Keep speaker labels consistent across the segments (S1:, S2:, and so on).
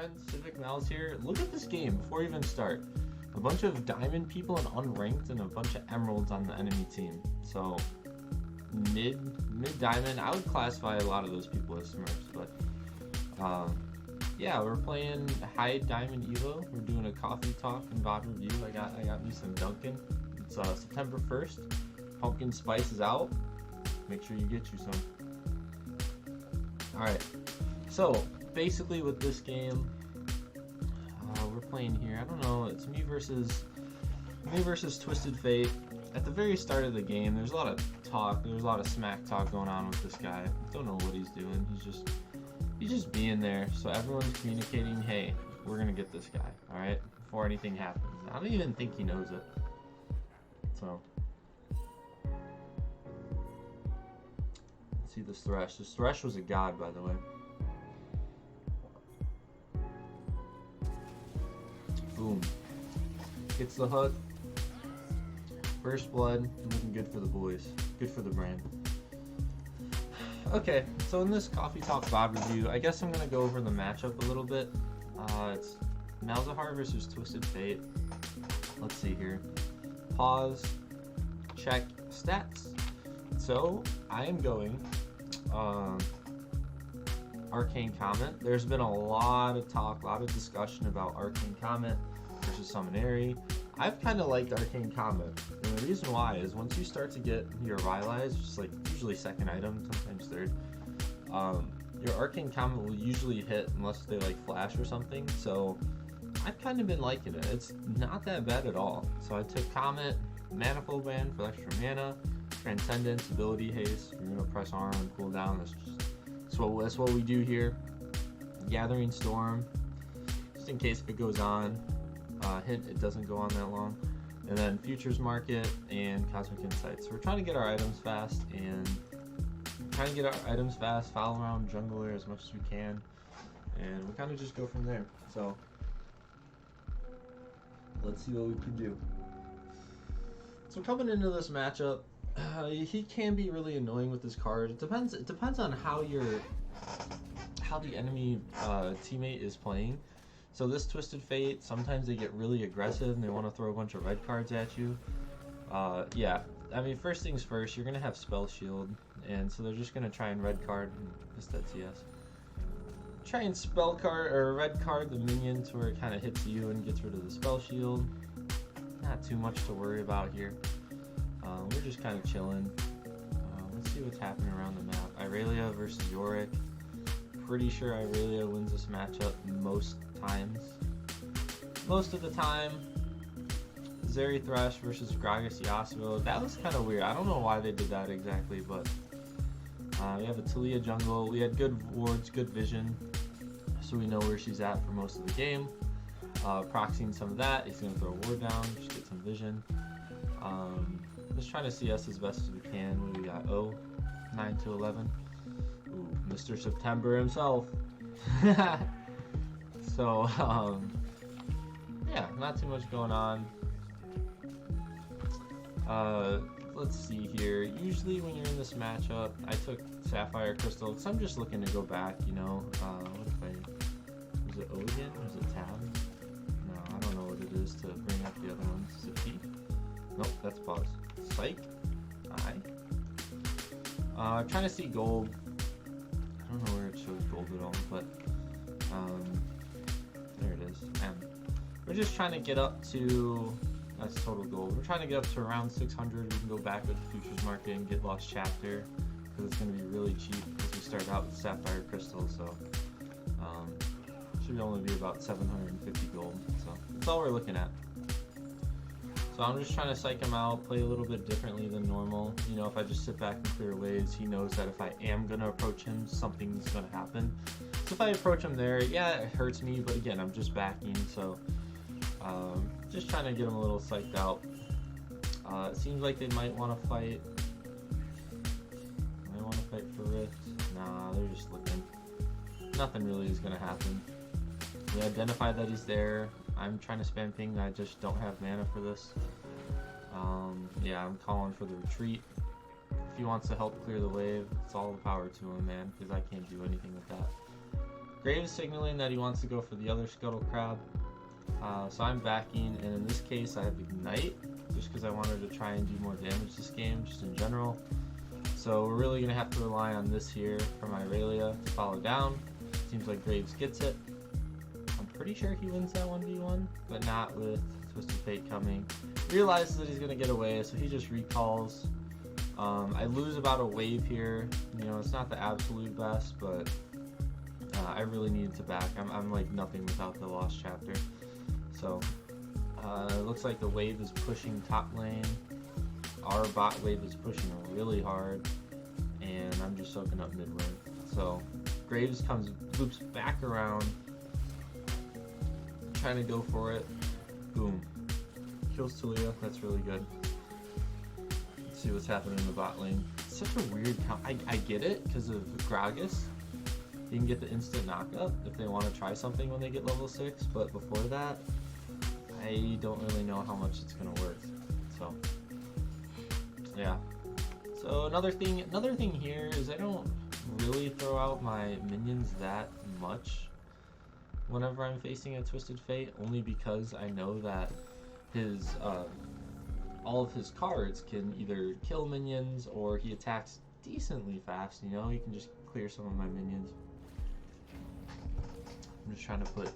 S1: friends, Civic Malz here. Look at this game before we even start. A bunch of diamond people and unranked and a bunch of emeralds on the enemy team. So mid diamond, I would classify a lot of those people as Smurfs, but yeah, we're playing high diamond Evo. We're doing a coffee talk and VOD review. I got me some Dunkin'. It's September 1st. Pumpkin spice is out. Make sure you get you some. Alright, so basically with this game, we're playing here. I don't know, it's me versus Twisted Fate. At the very start of the game, there's a lot of talk, there's a lot of smack talk going on with this guy. Don't know what he's doing. He's just being there. So everyone's communicating, hey, we're gonna get this guy, alright? Before anything happens. I don't even think he knows it. So let's see this Thresh. This Thresh was a god, by the way. Boom. Gets the hook. First blood. Looking good for the boys. Good for the brand. Okay, so in this Coffee Talk VOD review, I guess I'm going to go over the matchup a little bit. It's Malzahar versus Twisted Fate. Let's see here. Pause. Check stats. So, I am going Arcane Comet. There's been a lot of talk, a lot of discussion about Arcane Comet versus Summonary. I've kind of liked Arcane Comet, and the reason why is once you start to get your rivalized, just like usually second item, sometimes third, your Arcane Comet will usually hit unless they like flash or something. So I've kind of been liking it. It's not that bad at all. So I took Comet, Manifold Band for extra mana, Transcendence, Ability Haste. You're gonna press arm and cool down. That's what we do here. Gathering Storm, just in case if it goes on. Hint, it doesn't go on that long. And then Futures Market and Cosmic Insights. So we're trying to get our items fast follow around jungler as much as we can, and we kind of just go from there. So let's see what we can do. So coming into this matchup, he can be really annoying with his card. It depends on how the enemy teammate is playing. So this Twisted Fate, sometimes they get really aggressive and they want to throw a bunch of red cards at you. Yeah, I mean, first things first, you're going to have Spell Shield, and so they're just going to try and red card, just that TS. Try and spell card, or red card the minion to where it kind of hits you and gets rid of the Spell Shield. Not too much to worry about here. We're just kind of chilling. Let's see what's happening around the map. Irelia versus Yorick. Pretty sure Irelia wins this matchup most times. Most of the time. Zeri Thresh versus Gragas Yasuo. That was kind of weird. I don't know why they did that exactly, but we have a Talia jungle. We had good wards, good vision, so we know where she's at for most of the game. Proxying some of that. He's going to throw a ward down, just get some vision. Just trying to CS as best as we can. What do we got? 9 to 11. Ooh, Mr. September himself. So, yeah, not too much going on. Let's see here. Usually when you're in this matchup, I took Sapphire Crystal because I'm just looking to go back, you know. What if I... Was it O again? Or is it Tab? No, I don't know what it is to bring up the other ones. Is it P? Nope, that's pause. Psych. I'm trying to see gold. I don't know where it shows gold at all, but there it is. M. We're just trying to get up to, that's total gold. We're trying to get up to around 600. We can go back with the Futures Market and get Lost Chapter because it's going to be really cheap because we started out with Sapphire Crystal, so should only be about 750 gold. So that's all we're looking at. So I'm just trying to psych him out, play a little bit differently than normal. You know, if I just sit back and clear waves, he knows that if I am going to approach him, something's going to happen. So if I approach him there, yeah, it hurts me, but again, I'm just backing, so just trying to get him a little psyched out. It seems like they might want to fight. They want to fight for Rift. Nah, they're just looking. Nothing really is going to happen. We identify that he's there. I'm trying to spam ping, I just don't have mana for this. Yeah, I'm calling for the retreat. If he wants to help clear the wave, it's all the power to him, man, because I can't do anything with that. Graves signaling that he wants to go for the other Scuttle Crab. So I'm backing, and in this case I have Ignite, just because I wanted to try and do more damage this game, just in general. So we're really going to have to rely on this here from Irelia to follow down. Seems like Graves gets it. I'm pretty sure he wins that 1v1, but not with Twisted Fate coming. Realizes that he's going to get away, so he just recalls. I lose about a wave here. You know, it's not the absolute best, but I really needed to back. I'm like nothing without the Lost Chapter. So it looks like the wave is pushing top lane. Our bot wave is pushing really hard, and I'm just soaking up mid lane. So Graves loops back around, trying to go for it. Boom. Kills Talia. That's really good. Let's see what's happening in the bot lane. It's such a weird count. I get it because of Gragas. You can get the instant knockup if they want to try something when they get level 6, but before that, I don't really know how much it's going to work. So yeah. So another thing here is I don't really throw out my minions that much whenever I'm facing a Twisted Fate, only because I know that his all of his cards can either kill minions or he attacks decently fast. You know, he can just clear some of my minions. I'm just trying to put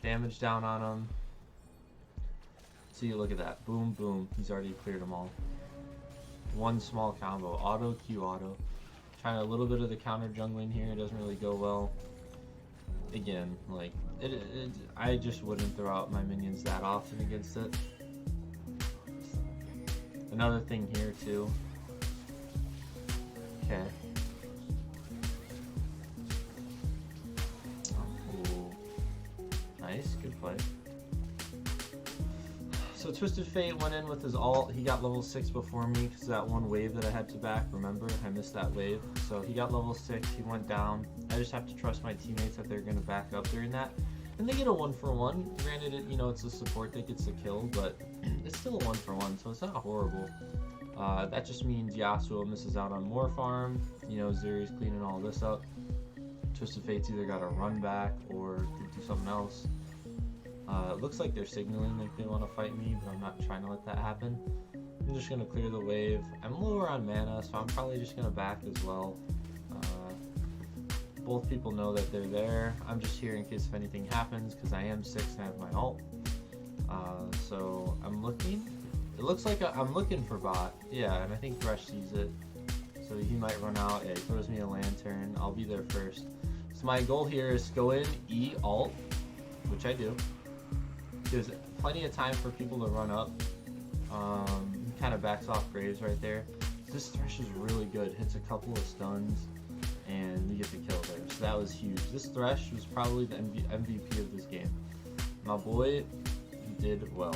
S1: damage down on him. See, look at that. Boom, boom. He's already cleared them all. One small combo. Auto, Q auto. Trying a little bit of the counter jungling here. It doesn't really go well. Again, like, I just wouldn't throw out my minions that often against it. Another thing here, too. Okay. Oh, nice. Good play. So Twisted Fate went in with his ult. He got level 6 before me because that one wave that I had to back, remember? I missed that wave. So he got level 6, he went down. I just have to trust my teammates that they're going to back up during that. And they get a 1-for-1. Granted, you know, it's a support that gets the kill, but it's still a 1-for-1, so it's not horrible. That just means Yasuo misses out on more farm. You know, Zeri's cleaning all this up. Twisted Fate's either got to run back or do something else. It looks like they're signaling like they want to fight me, but I'm not trying to let that happen. I'm just going to clear the wave. I'm lower on mana, so I'm probably just going to back as well. Both people know that they're there. I'm just here in case if anything happens, because I am 6 and I have my ult. So I'm looking. It looks like I'm looking for bot. Yeah, and I think Thresh sees it. So he might run out. Yeah, he throws me a lantern. I'll be there first. So my goal here is go in, E, ult, which I do. There's plenty of time for people to run up. Kind of backs off Graves right there. This Thresh is really good. Hits a couple of stuns, and you get the kill there. So that was huge. This Thresh was probably the MVP of this game. My boy did well.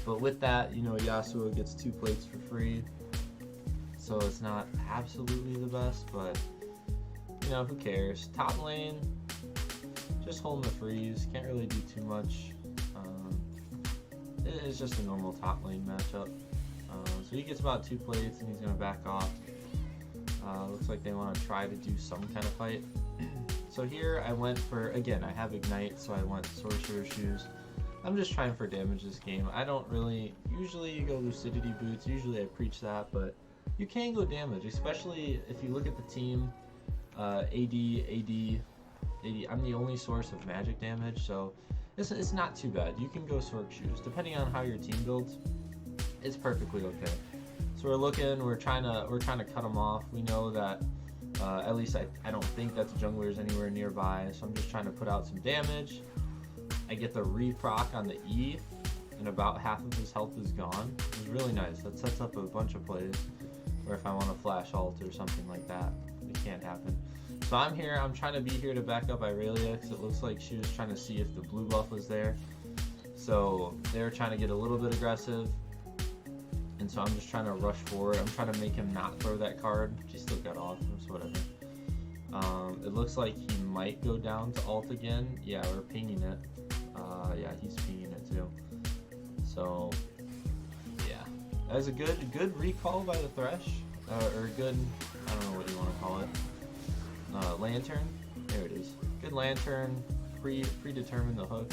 S1: But with that, you know, Yasuo gets 2 plates for free. So it's not absolutely the best, but, you know, who cares? Top lane, just holding the freeze. Can't really do too much. It's just a normal top lane matchup. So he gets about 2 plates and he's going to back off. Looks like they want to try to do some kind of fight. So here I went for, again, I have Ignite, so I went Sorcerer Shoes. I'm just trying for damage this game. I don't really, usually you go Lucidity Boots, usually I preach that, but you can go damage, especially if you look at the team. AD, I'm the only source of magic damage, so it's not too bad. You can go Sorc Shoes. Depending on how your team builds, it's perfectly okay. So we're trying to cut them off. We know that, at least I don't think that the jungler is anywhere nearby, so I'm just trying to put out some damage. I get the re-proc on the E, and about half of his health is gone. It's really nice. That sets up a bunch of plays, or if I want to flash ult or something like that, it can't happen. So I'm here, I'm trying to be here to back up Irelia, because it looks like she was trying to see if the blue buff was there. So they're trying to get a little bit aggressive, and so I'm just trying to rush forward. I'm trying to make him not throw that card. She still got off, so whatever. It looks like he might go down to ult again. Yeah, we're pinging it. Yeah, he's pinging it too. So, yeah. That was a good recall by the Thresh. Or good, I don't know what you want to call it. Lantern. There it is. Good lantern, predetermined the hook.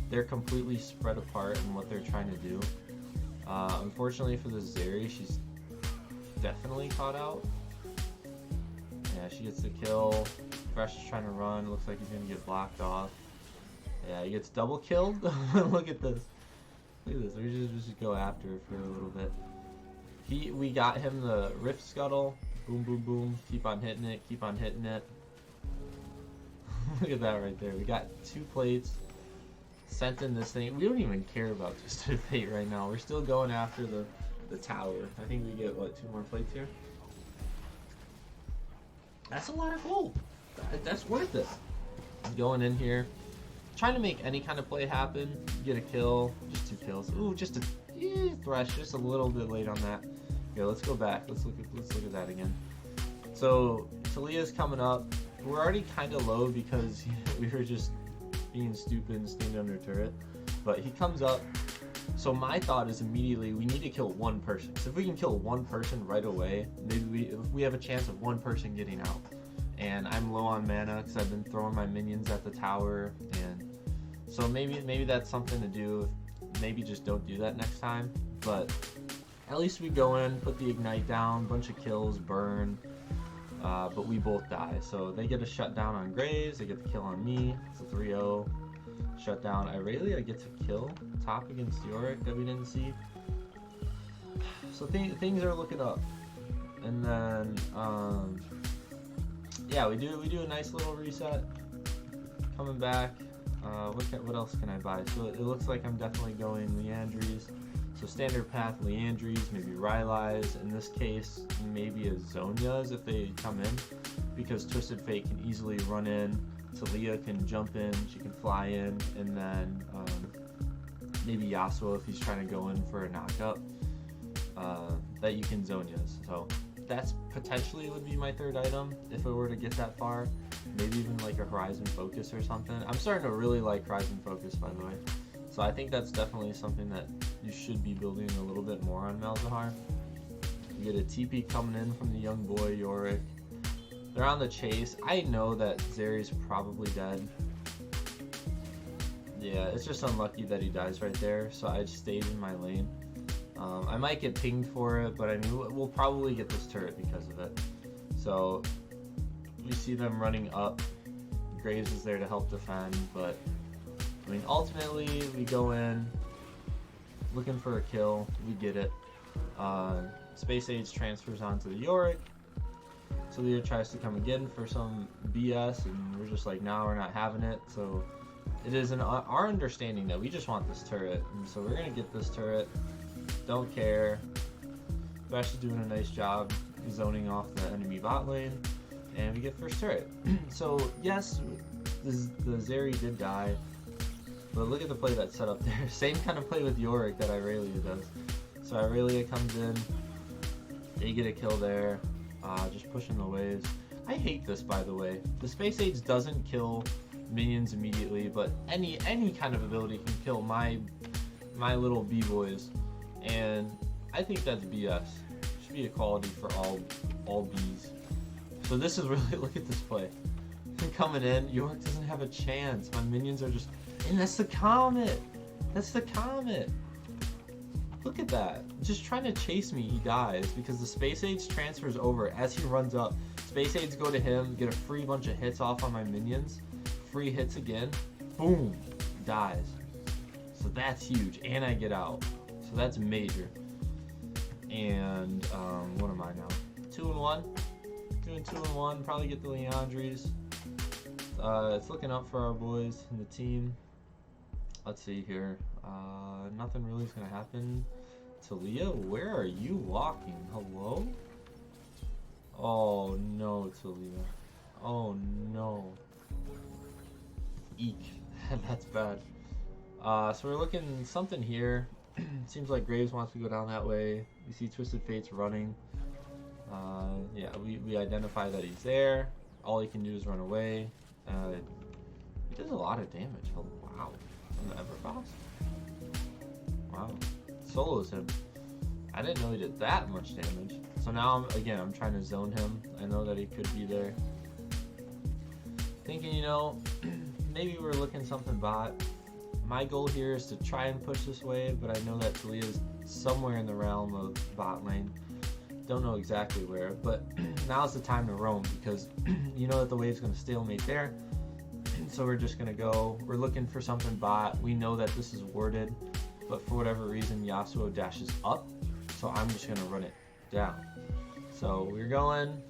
S1: They're completely spread apart in what they're trying to do. Unfortunately for the Zeri, she's definitely caught out. Yeah, she gets the kill. Fresh is trying to run. Looks like he's gonna get blocked off. Yeah, he gets double killed. Look at this. Look at this. We just go after it for a little bit. We got him the Rift Scuttle. Boom, boom, boom. Keep on hitting it. Keep on hitting it. Look at that right there. We got 2 plates. Sent in this thing. We don't even care about Twisted Fate right now. We're still going after the tower. I think we get, what, 2 more plates here? That's a lot of gold. That's worth it. Going in here. Trying to make any kind of play happen. Get a kill. Just 2 kills. Ooh, just a thresh. Just a little bit late on that. Okay, let's go back. Let's look at that again. So Talia's coming up. We're already kind of low because we were just being stupid and staying under turret. But he comes up. So my thought is immediately we need to kill 1 person. So if we can kill 1 person right away, maybe we have a chance of 1 person getting out. And I'm low on mana because I've been throwing my minions at the tower, and so maybe that's something to do. Maybe just don't do that next time. But at least we go in, put the ignite down, bunch of kills, burn. But we both die. So they get a shutdown on Graves, they get the kill on me. It's a 3-0 shutdown. Irelia get to kill top against Yorick that we didn't see. So things are looking up. And then yeah, we do a nice little reset. Coming back. What else can I buy? So it looks like I'm definitely going Leandries. So standard path Leandries, maybe Rylai's. In this case, maybe a Zhonya's if they come in, because Twisted Fate can easily run in. Talia can jump in, she can fly in, and then maybe Yasuo if he's trying to go in for a knockup. That you can Zhonya's. So that's potentially would be my 3rd item if it were to get that far. Maybe even like a Horizon Focus or something. I'm starting to really like Horizon Focus, by the way. So I think that's definitely something that you should be building a little bit more on Malzahar. You get a TP coming in from the young boy Yorick. They're on the chase. I know that Zeri's probably dead. Yeah, it's just unlucky that he dies right there, so I just stayed in my lane. I might get pinged for it, but I mean, we'll probably get this turret because of it. So we see them running up. Graves is there to help defend, but I mean, ultimately we go in looking for a kill. We get it. Space Age transfers onto the Yorick. Talia tries to come again for some BS, and we're just like, no, we're not having it. So it is our understanding that we just want this turret, and so we're gonna get this turret. Don't care. Bash is doing a nice job zoning off the enemy bot lane, and we get first turret. So yes, the Zeri did die, but look at the play that's set up there. Same kind of play with Yorick that Irelia does. So Irelia comes in, they get a kill there, just pushing the waves. I hate this, by the way. The Space Age doesn't kill minions immediately, but any kind of ability can kill my little B-boys, and I think that's BS. Should be equality for all bees. So this is really, look at this play. Coming in, Yorick doesn't have a chance. My minions are just, and that's the Comet. That's the Comet. Look at that. Just trying to chase me, he dies because the Space Age transfers over as he runs up. Space Aids go to him, get a free bunch of hits off on my minions. Free hits again. Boom. Dies. So that's huge. And I get out. So that's major. And what am I now? 2-1. Doing 2-1. Probably get the Leandries. It's looking up for our boys in the team. Let's see here. Nothing really is gonna happen. Talia, where are you walking? Hello? Oh no, Talia. Oh no. Eek. That's bad. So we're looking something here. Seems like Graves wants to go down that way. We see Twisted Fate's running. Yeah, we identify that he's there. All he can do is run away. He does a lot of damage. Oh, wow. From the Everfrost? Wow. Solos him. I didn't know he did that much damage. So now, I'm trying to zone him. I know that he could be there. thinking, you know, maybe we're looking something bot. My goal here is to try and push this wave, but I know that Talia's somewhere in the realm of bot lane. Don't know exactly where, but now's the time to roam because you know that the wave's going to stalemate there. So we're just going to go. We're looking for something bot. We know that this is warded, but for whatever reason, Yasuo dashes up. So I'm just going to run it down. So we're going.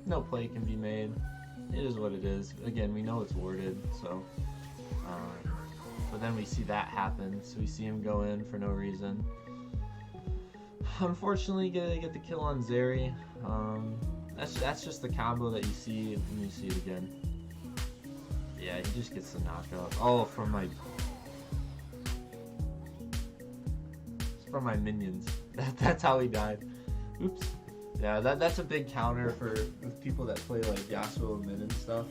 S1: No play can be made. It is what it is. Again, we know it's warded, so. But then we see that happen, so we see him go in for no reason. Unfortunately, get the kill on Zeri. That's just the combo that you see when you see it again. Yeah, he just gets the knockup. Oh, from my minions. That's how he died. Oops. Yeah, that's a big counter for with people that play like Yasuo and mid and stuff.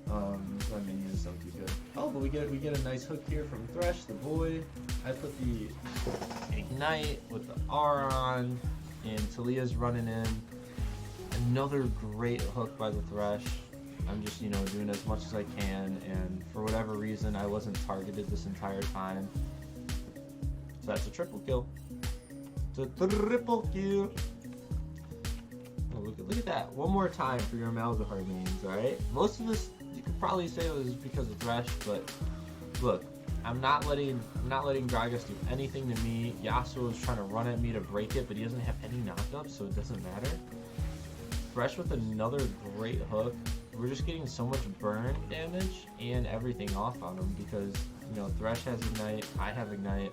S1: My minions don't do good. Oh, but we get a nice hook here from Thresh, the boy. I put the Ignite with the R on, and Talia's running in. Another great hook by the Thresh. I'm just, you know, doing as much as I can, and for whatever reason, I wasn't targeted this entire time. So that's a triple kill. It's a triple kill. Oh, look at that. One more time for your Malzahar memes, alright? Most of this, you could probably say it was because of Thresh, but look, I'm not letting Gragas do anything to me. Yasuo is trying to run at me to break it, but he doesn't have any knockups, so it doesn't matter. Thresh with another great hook. We're just getting so much burn damage and everything off on him because, you know, Thresh has Ignite, I have Ignite.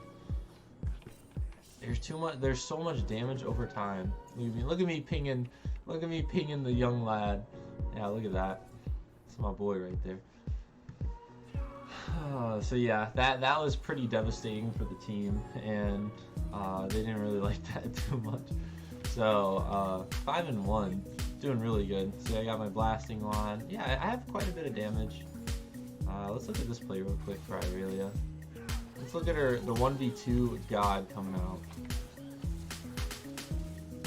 S1: There's so much damage over time. Look at me pinging the young lad. Yeah, look at that. That's my boy right there. So yeah, that was pretty devastating for the team, and they didn't really like that too much. So 5-1, doing really good. So I got my blasting on. Yeah, I have quite a bit of damage. Let's look at this play real quick for Irelia. Let's look at her, the 1v2 god coming out.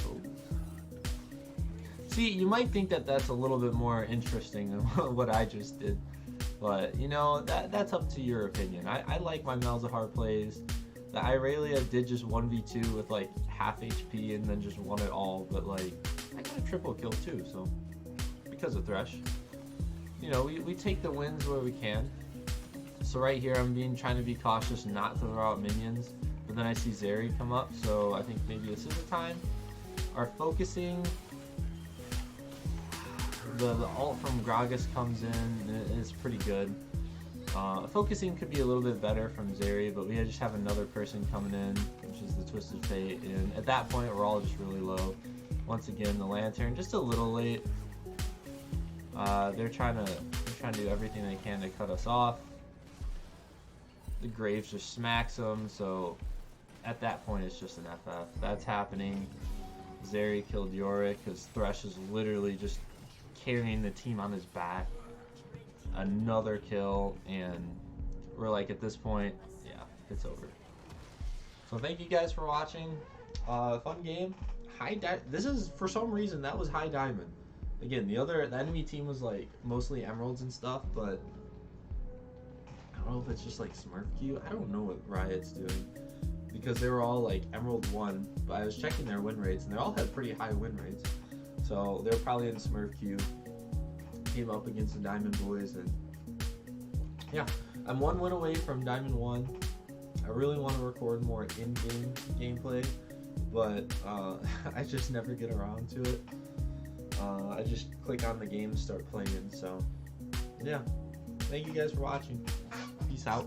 S1: Oh. See, you might think that that's a little bit more interesting than what I just did. But, you know, that's up to your opinion. I like my Malzahar plays. The Irelia did just 1v2 with like half HP and then just won it all. But like, I got a triple kill too, so because of Thresh. You know, we take the wins where we can. So right here, I'm trying to be cautious not to throw out minions. But then I see Zeri come up, so I think maybe this is the time. Our focusing, the ult from Gragas comes in, it's pretty good. Focusing could be a little bit better from Zeri, but we just have another person coming in, which is the Twisted Fate. And at that point, we're all just really low. Once again, the Lantern just a little late. They're trying to do everything they can to cut us off. The Graves just smacks them, so at that point it's just an FF. That's happening. Zeri killed Yorick because Thresh is literally just carrying the team on his back. Another kill, and we're like, at this point, yeah, it's over. So thank you guys for watching. Fun game. This is, for some reason, that was high diamond. Again, the enemy team was like mostly emeralds and stuff, but I don't know if it's just like Smurf Queue. I don't know what Riot's doing because they were all like Emerald 1, but I was checking their win rates and they all had pretty high win rates. So they're probably in Smurf Queue. Came up against the Diamond Boys, and yeah, I'm 1 win away from Diamond 1. I really want to record more in-game gameplay, but I just never get around to it. I just click on the game and start playing, so yeah. Thank you guys for watching. Peace out.